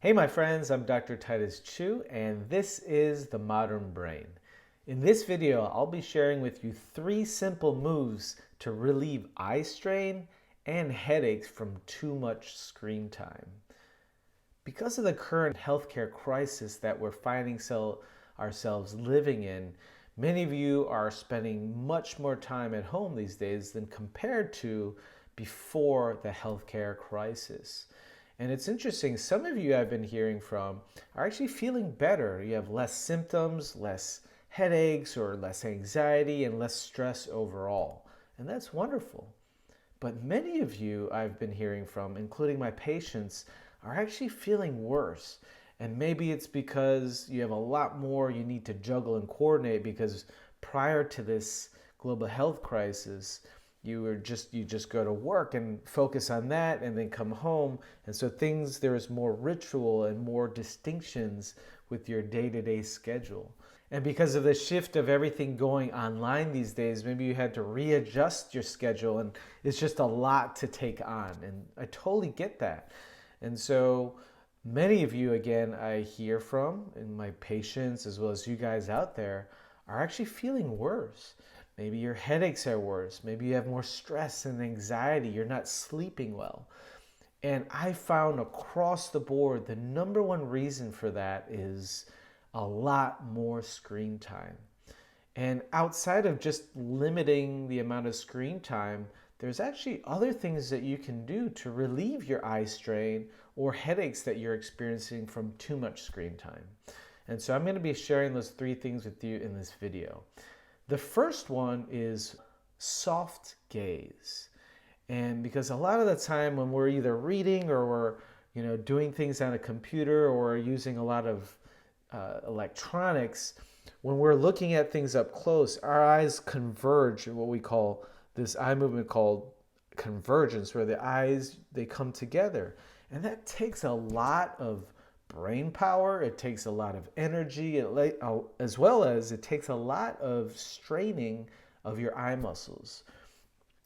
Hey my friends, I'm Dr. Titus Chiu and this is The Modern Brain. In this video, I'll be sharing with you 3 simple moves to relieve eye strain and headaches from too much screen time. Because of the current healthcare crisis that we're finding ourselves living in, many of you are spending much more time at home these days than compared to before the healthcare crisis. And it's interesting, some of you I've been hearing from are actually feeling better. You have less symptoms, less headaches, or less anxiety, and less stress overall. And that's wonderful. But many of you I've been hearing from, including my patients, are actually feeling worse. And maybe it's because you have a lot more you need to juggle and coordinate because prior to this global health crisis, you just go to work and focus on that and then come home. And so there is more ritual and more distinctions with your day-to-day schedule. And because of the shift of everything going online these days, maybe you had to readjust your schedule and it's just a lot to take on. And I totally get that. And so many of you, again, I hear from, and my patients as well as you guys out there, are actually feeling worse. Maybe your headaches are worse. Maybe you have more stress and anxiety. You're not sleeping well. And I found across the board, the number one reason for that is a lot more screen time. And outside of just limiting the amount of screen time, there's actually other things that you can do to relieve your eye strain or headaches that you're experiencing from too much screen time. And so I'm going to be sharing those 3 things with you in this video. The first one is soft gaze. And because a lot of the time when we're either reading or we're doing things on a computer or using a lot of electronics, when we're looking at things up close, our eyes converge in what we call this eye movement called convergence, where the eyes, they come together. And that takes a lot of brain power, it takes a lot of energy, as well as it takes a lot of straining of your eye muscles.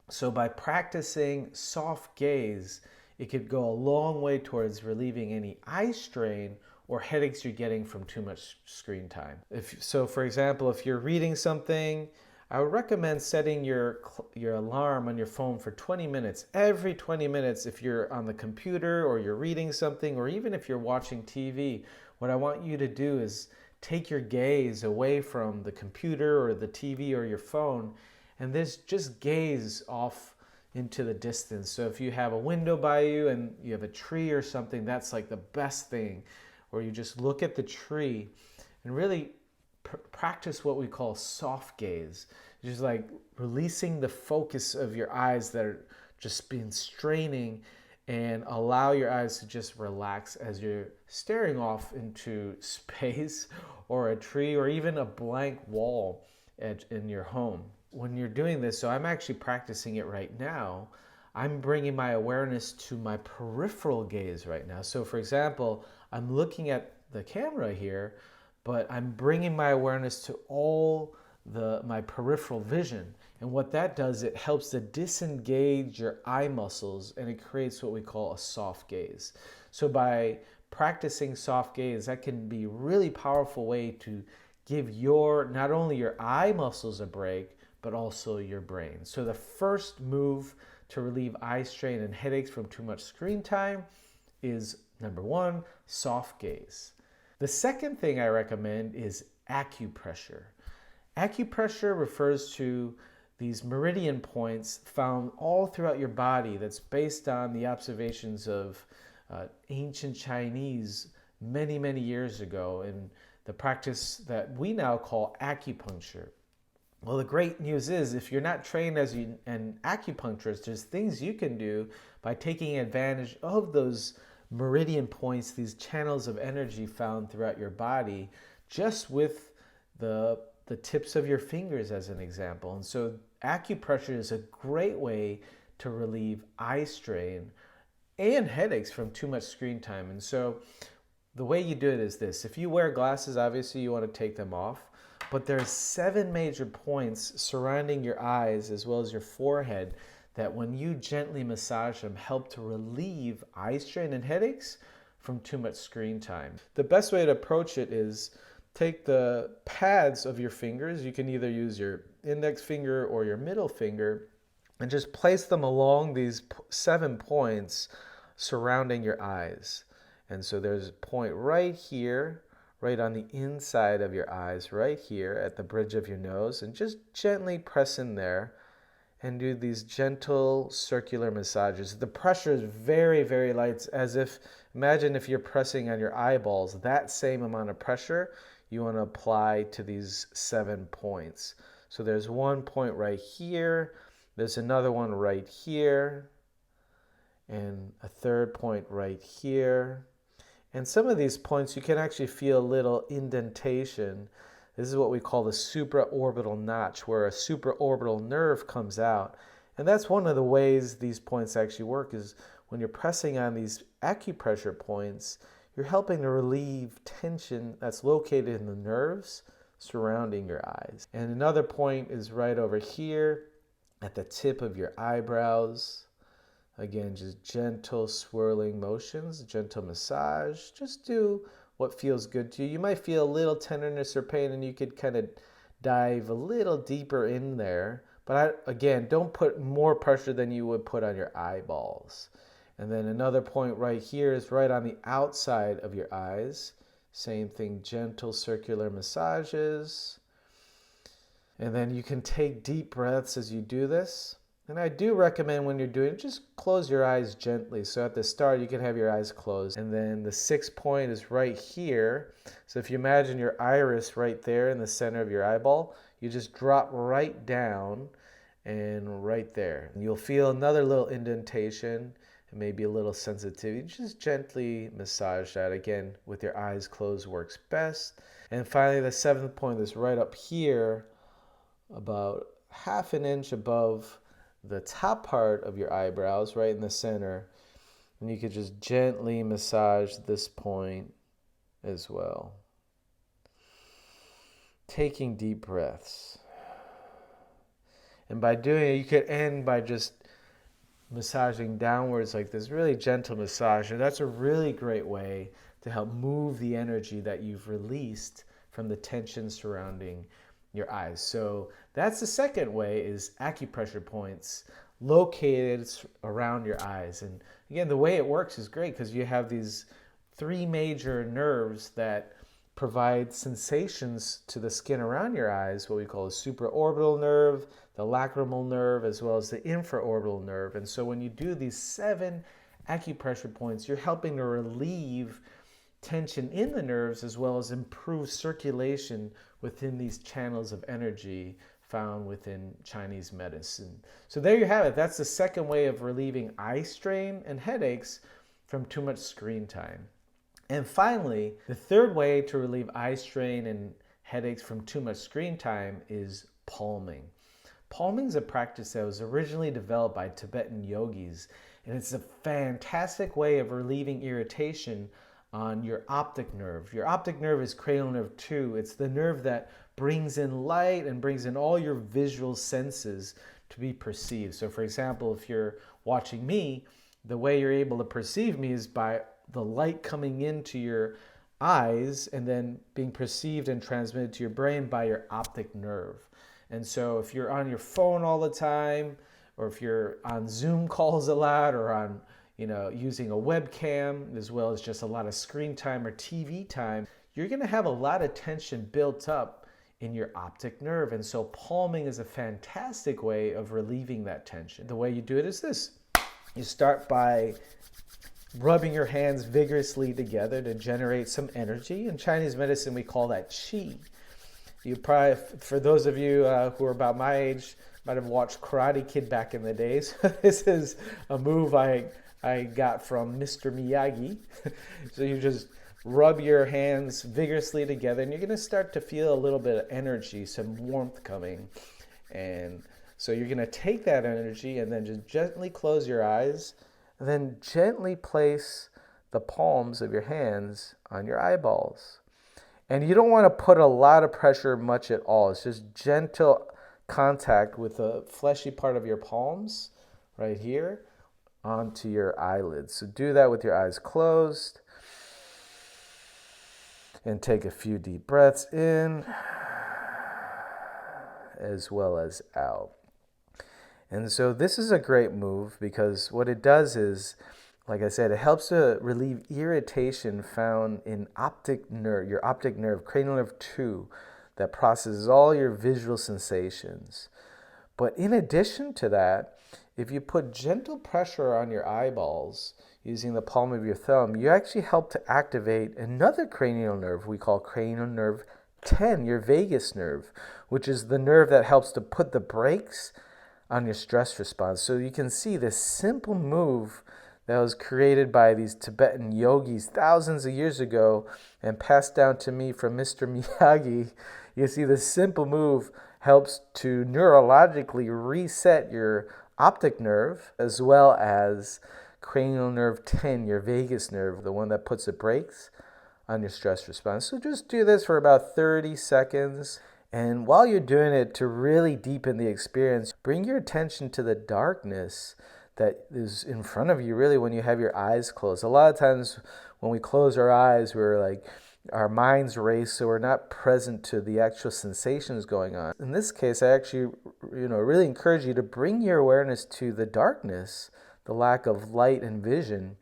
So by practicing soft gaze, it could go a long way towards relieving any eye strain or headaches you're getting from too much screen time. So for example, if you're reading something, I would recommend setting your alarm on your phone for 20 minutes. Every 20 minutes, if you're on the computer or you're reading something, or even if you're watching TV, what I want you to do is take your gaze away from the computer or the TV or your phone, and just gaze off into the distance. So if you have a window by you and you have a tree or something, that's like the best thing. Or you just look at the tree and really practice what we call soft gaze. Just like releasing the focus of your eyes that are just been straining, and allow your eyes to just relax as you're staring off into space or a tree or even a blank wall in your home. When you're doing this, so I'm actually practicing it right now, I'm bringing my awareness to my peripheral gaze right now. So for example, I'm looking at the camera here, but I'm bringing my awareness to all my peripheral vision. And what that does, it helps to disengage your eye muscles and it creates what we call a soft gaze. So by practicing soft gaze, that can be a really powerful way to give not only your eye muscles a break, but also your brain. So the first move to relieve eye strain and headaches from too much screen time is number 1, soft gaze. The second thing I recommend is acupressure. Acupressure refers to these meridian points found all throughout your body that's based on the observations of ancient Chinese many, many years ago in the practice that we now call acupuncture. Well, the great news is if you're not trained as an acupuncturist, there's things you can do by taking advantage of those meridian points, these channels of energy found throughout your body, just with the tips of your fingers as an example. And so acupressure is a great way to relieve eye strain and headaches from too much screen time. And so the way you do it is this. If you wear glasses, obviously you want to take them off, but there's 7 major points surrounding your eyes as well as your forehead that when you gently massage them help to relieve eye strain and headaches from too much screen time. The best way to approach it is take the pads of your fingers. You can either use your index finger or your middle finger and just place them along these 7 points surrounding your eyes. And so there's a point right here, right on the inside of your eyes, right here at the bridge of your nose, and just gently press in there and do these gentle circular massages. The pressure is very, very light. It's as if, imagine if you're pressing on your eyeballs, that same amount of pressure you want to apply to these 7 points. So there's one point right here, there's another one right here, and a third point right here. And some of these points you can actually feel a little indentation. This is what we call the supraorbital notch, where a supraorbital nerve comes out. And that's one of the ways these points actually work, is when you're pressing on these acupressure points, you're helping to relieve tension that's located in the nerves surrounding your eyes. And another point is right over here at the tip of your eyebrows. Again, just gentle swirling motions, gentle massage. Just do what feels good to you. You might feel a little tenderness or pain, and you could kind of dive a little deeper in there. But again, don't put more pressure than you would put on your eyeballs. And then another point right here is right on the outside of your eyes. Same thing, gentle circular massages. And then you can take deep breaths as you do this. And I do recommend when you're doing it, just close your eyes gently. So at the start, you can have your eyes closed. And then the 6th point is right here. So if you imagine your iris right there in the center of your eyeball, you just drop right down and right there. And you'll feel another little indentation and maybe a little sensitivity. Just gently massage that. Again, with your eyes closed works best. And finally, the 7th point is right up here, about ½ an inch above the top part of your eyebrows, right in the center. And you could just gently massage this point as well. Taking deep breaths. And by doing it, you could end by just massaging downwards like this, really gentle massage. And that's a really great way to help move the energy that you've released from the tension surrounding your eyes. So that's the second way, is acupressure points located around your eyes. And again, the way it works is great because you have these 3 major nerves that provide sensations to the skin around your eyes, what we call the supraorbital nerve, the lacrimal nerve, as well as the infraorbital nerve. And so when you do these 7 acupressure points, you're helping to relieve tension in the nerves as well as improve circulation within these channels of energy found within Chinese medicine. So there you have it. That's the second way of relieving eye strain and headaches from too much screen time. And finally, the third way to relieve eye strain and headaches from too much screen time is palming. Palming is a practice that was originally developed by Tibetan yogis, and it's a fantastic way of relieving irritation on your optic nerve. Your optic nerve is cranial nerve 2. It's the nerve that brings in light and brings in all your visual senses to be perceived. So for example, if you're watching me, the way you're able to perceive me is by the light coming into your eyes and then being perceived and transmitted to your brain by your optic nerve. And so if you're on your phone all the time, or if you're on Zoom calls a lot, or on using a webcam, as well as just a lot of screen time or TV time, you're going to have a lot of tension built up in your optic nerve. And so palming is a fantastic way of relieving that tension. The way you do it is this. You start by rubbing your hands vigorously together to generate some energy. In Chinese medicine, we call that qi. You probably, for those of you who are about my age, might have watched Karate Kid back in the days. This is a move I got from Mr. Miyagi. So you just rub your hands vigorously together, and you're going to start to feel a little bit of energy, some warmth coming. And so you're going to take that energy and then just gently close your eyes, and then gently place the palms of your hands on your eyeballs. And you don't want to put a lot of pressure much at all. It's just gentle contact with the fleshy part of your palms right here onto your eyelids. So do that with your eyes closed. And take a few deep breaths in as well as out. And so this is a great move because what it does is, like I said, it helps to relieve irritation found in optic nerve, your optic nerve, cranial nerve 2, that processes all your visual sensations. But in addition to that, if you put gentle pressure on your eyeballs using the palm of your thumb, you actually help to activate another cranial nerve we call cranial nerve 10, your vagus nerve, which is the nerve that helps to put the brakes on your stress response. So you can see this simple move that was created by these Tibetan yogis thousands of years ago and passed down to me from Mr. Miyagi. You see, this simple move helps to neurologically reset your optic nerve as well as cranial nerve 10, your vagus nerve, the one that puts the brakes on your stress response. So just do this for about 30 seconds. And while you're doing it, to really deepen the experience, bring your attention to the darkness that is in front of you, really, when you have your eyes closed. A lot of times when we close our eyes, we're like, our minds race, so we're not present to the actual sensations going on. In this case, I actually, really encourage you to bring your awareness to the darkness, the lack of light and vision,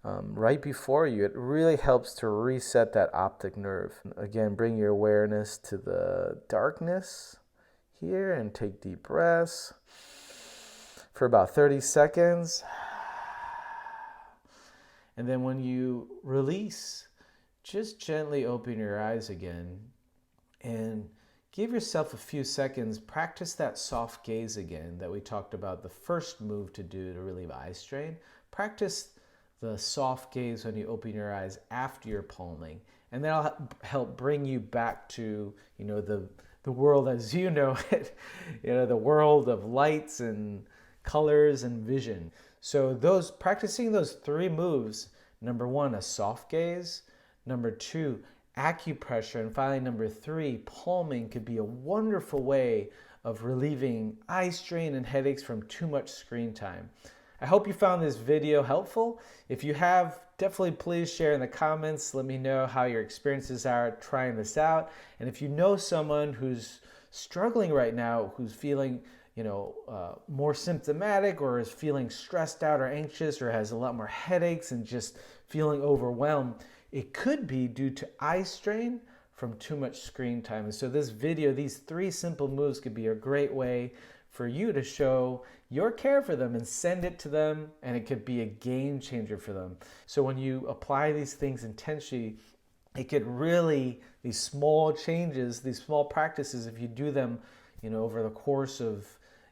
right before you. It really helps to reset that optic nerve. Again, bring your awareness to the darkness here and take deep breaths for about 30 seconds. And then when you release, just gently open your eyes again and give yourself a few seconds. Practice that soft gaze again that we talked about, the first move to do to relieve eye strain. Practice the soft gaze when you open your eyes after your palming, and that'll help bring you back to the world as you know it, the world of lights and colors and vision. So practicing those 3 moves: number 1, a soft gaze; number 2, acupressure; and finally number 3, palming, could be a wonderful way of relieving eye strain and headaches from too much screen time. I hope you found this video helpful. If you have, definitely please share in the comments. Let me know how your experiences are trying this out. And if you know someone who's struggling right now, who's feeling more symptomatic, or is feeling stressed out or anxious, or has a lot more headaches and just feeling overwhelmed, it could be due to eye strain from too much screen time. And so this video, these 3 simple moves, could be a great way for you to show your care for them and send it to them, and it could be a game changer for them. So when you apply these things intentionally, it could really, these small changes, these small practices, if you do them over the course of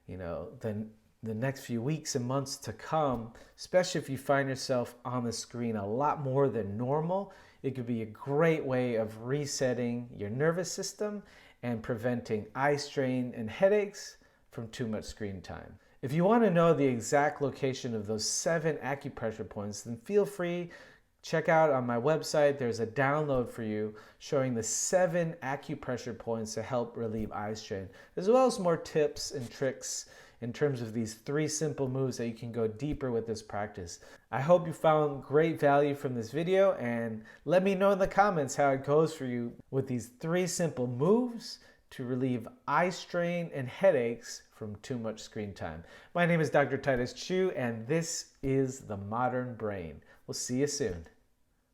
the next few weeks and months to come, especially if you find yourself on the screen a lot more than normal, it could be a great way of resetting your nervous system and preventing eye strain and headaches from too much screen time. If you want to know the exact location of those 7 acupressure points, then feel free, check out on my website. There's a download for you showing the 7 acupressure points to help relieve eye strain, as well as more tips and tricks in terms of these 3 simple moves that you can go deeper with this practice. I hope you found great value from this video, and let me know in the comments how it goes for you with these 3 simple moves to relieve eye strain and headaches from too much screen time. My name is Dr. Titus Chiu, and this is The Modern Brain. We'll see you soon.